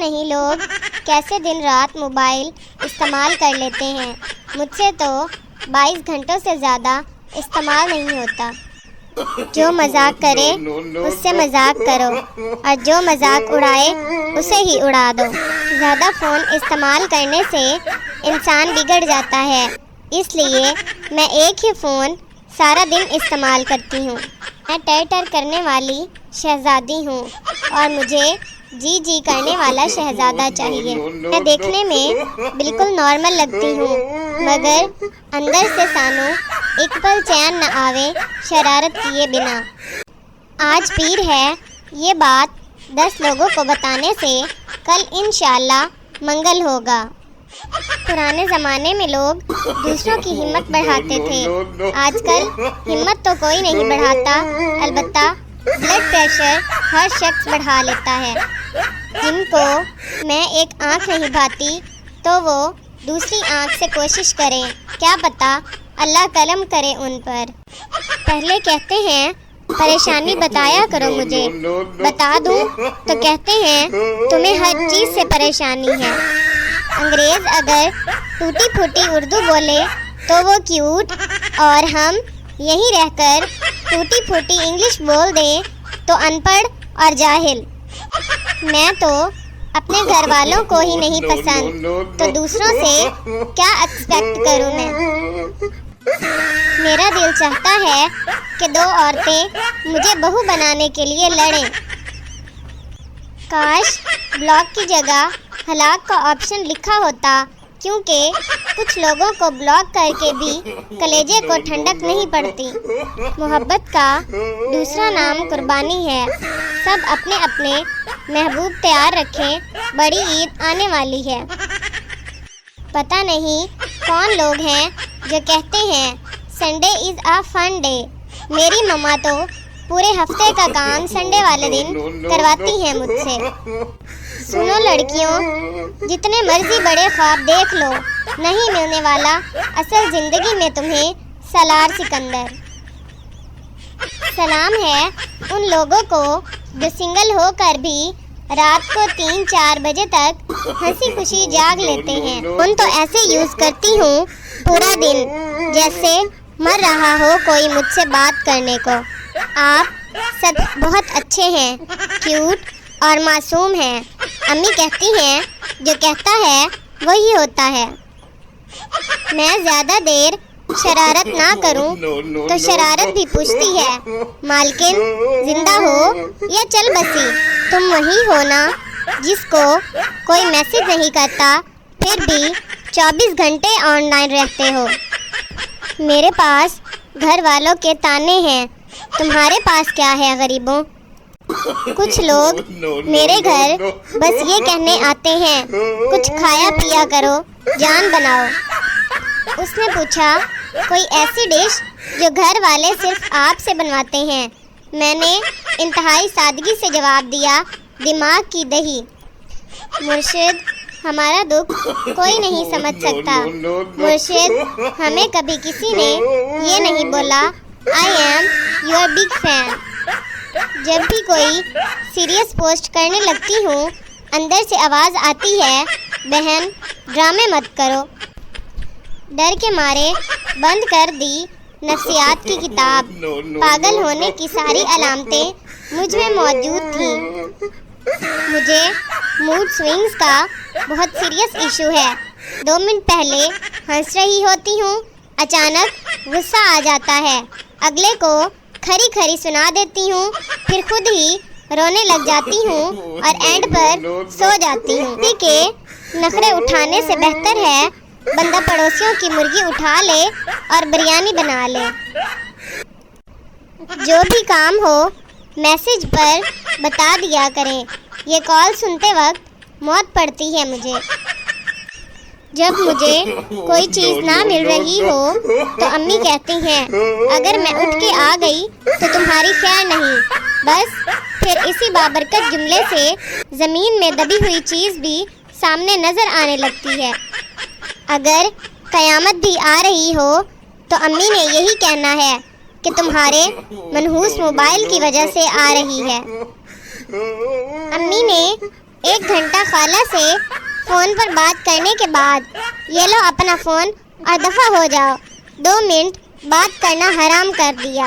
نہیں لوگ کیسے دن رات موبائل استعمال کر لیتے ہیں. مجھ سے تو 22 گھنٹوں سے زیادہ استعمال نہیں ہوتا. جو مذاق کرے اس سے مذاق کرو اور جو مذاق اڑائے اسے ہی اڑا دو. زیادہ فون استعمال کرنے سے انسان بگڑ جاتا ہے، اس لیے میں ایک ہی فون سارا دن استعمال کرتی ہوں. میں ٹر کرنے والی شہزادی ہوں اور مجھے جی کرنے والا شہزادہ چاہیے. میں دیکھنے میں بالکل نارمل لگتی ہوں مگر اندر سے سانو ایک پل چین نہ آوے شرارت کیے بنا. آج پیر ہے، یہ بات 10 لوگوں کو بتانے سے کل انشاءاللہ منگل ہوگا. پرانے زمانے میں لوگ دوسروں کی ہمت بڑھاتے تھے. آج کل ہمت تو کوئی نہیں بڑھاتا، البتہ بلڈ پریشر ہر شخص بڑھا لیتا ہے. جن کو میں ایک آنکھ نہیں بھاتی تو وہ دوسری آنکھ سے کوشش کریں، کیا پتہ اللہ کرم کرے ان پر. پہلے کہتے ہیں پریشانی بتایا کرو مجھے، بتا دوں تو کہتے ہیں تمہیں ہر چیز سے پریشانی ہے. انگریز اگر ٹوٹی پھوٹی اردو بولے تو وہ کیوٹ، اور ہم یہیں رہ کر ٹوٹی پھوٹی انگلش بول دیں تو ان پڑھ اور جاہل. میں تو اپنے گھر والوں کو ہی نہیں پسند تو دوسروں سے کیا ایکسپیکٹ کروں میں. میرا دل چاہتا ہے کہ 2 عورتیں مجھے بہو بنانے کے لیے لڑیں. کاش بلاک کی جگہ ہلاک کا آپشن لکھا ہوتا، کیونکہ کچھ لوگوں کو بلاک کر کے بھی کلیجے کو ٹھنڈک نہیں پڑتی. محبت کا دوسرا نام قربانی ہے. سب اپنے اپنے محبوب تیار رکھیں، بڑی عید آنے والی ہے. پتہ نہیں کون لوگ ہیں جو کہتے ہیں سنڈے از اے فن ڈے. میری مما تو پورے ہفتے کا کام سنڈے والے دن کرواتی ہیں مجھ سے. سنو لڑکیوں، جتنے مرضی بڑے خواب دیکھ لو، نہیں ملنے والا اصل زندگی میں تمہیں سالار سکندر. سلام ہے ان لوگوں کو جو سنگل ہو کر بھی رات کو 3-4 بجے تک ہنسی خوشی جاگ لیتے ہیں. ان تو ایسے یوز کرتی ہوں پورا دن جیسے مر رہا ہو کوئی مجھ سے بات کرنے کو. آپ سب بہت اچھے ہیں، کیوٹ اور معصوم ہیں. امی کہتی ہیں جو کہتا ہے وہی ہوتا ہے. میں زیادہ دیر شرارت نہ کروں تو شرارت بھی پوچھتی ہے مالکن زندہ ہو یا چل بسی. تم وہی ہو نا جس کو کوئی میسج نہیں کرتا پھر بھی 24 گھنٹے آن لائن رہتے ہو. میرے پاس گھر والوں کے تانے ہیں، تمہارے پاس کیا ہے غریبوں. کچھ لوگ میرے گھر بس یہ کہنے آتے ہیں کچھ کھایا پیا کرو، جان بناؤ. اس نے پوچھا کوئی ایسی ڈش جو گھر والے صرف آپ سے بنواتے ہیں. میں نے انتہائی سادگی سے جواب دیا دماغ کی دہی. مرشد ہمارا دکھ کوئی نہیں سمجھ سکتا. مرشد ہمیں کبھی کسی نے یہ نہیں بولا I am your big fan. جب بھی کوئی سیریس پوسٹ کرنے لگتی ہوں اندر سے آواز آتی ہے بہن ڈرامے مت کرو. ڈر کے مارے بند کر دی نفسیات کی کتاب. پاگل ہونے کی ساری علامتیں مجھ میں موجود تھیں. مجھے موڈ سوئنگز کا بہت سیریس ایشو ہے. 2 منٹ پہلے ہنس رہی ہوتی ہوں، اچانک غصہ آ جاتا ہے، اگلے کو کھری کھری سنا دیتی ہوں، پھر خود ہی رونے لگ جاتی ہوں اور اینڈ پر سو جاتی ہوں. کسی کے نخرے اٹھانے سے بہتر ہے بندہ پڑوسیوں کی مرغی اٹھا لے اور بریانی بنا لے. جو بھی کام ہو میسج پر بتا دیا کریں. یہ کال سنتے وقت موت پڑتی ہے مجھے. جب مجھے کوئی چیز نہ مل رہی ہو تو امی کہتی ہیں اگر میں اٹھ کے آ گئی تو تمہاری خیر نہیں. بس پھر اسی بابرکت جملے سے زمین میں دبی ہوئی چیز بھی سامنے نظر آنے لگتی ہے. اگر قیامت بھی آ رہی ہو تو امی نے یہی کہنا ہے کہ تمہارے منحوس موبائل کی وجہ سے آ رہی ہے. امی نے 1 گھنٹہ خالہ سے فون پر بات کرنے کے بعد یہ لو اپنا فون اور دفع ہو جاؤ. 2 منٹ بات کرنا حرام کر دیا.